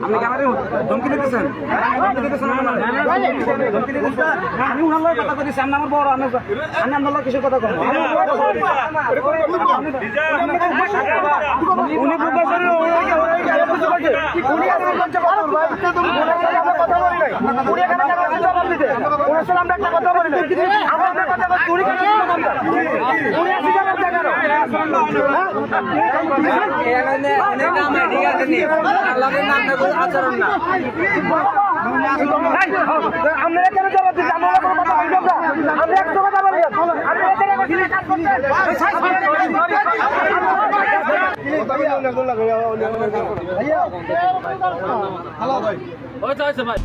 আপনি কি আমারে ধমকি দিতেছেন? আমি উনার লগে কথা কইছি, আমি আমার বড়, আমি আপনার লগে কিসের কথা কই? উনি প্রকাশের উনি আসলে কথা বলবা, তুমি কথা বলি নাই, উনি এখানে জবাব দিতে ওনার সাথে আমরা একটা কথা বলি নাই, আমরা একটা কথা বলি, উনি কেন উনি আসলে জবাব দেয় কেন? অনেক নাম ঠিক আছে নি আল্লাহর নামটা কোনো আচরণ না। আমরা কেন জবাব দিচ্ছি? আমরা কোনো কথা বলি না, আমরা একটা কথা বলি। আমরা এখানে কাজ করতে হ্যালো ভাই, ওই তো আছে ভাই।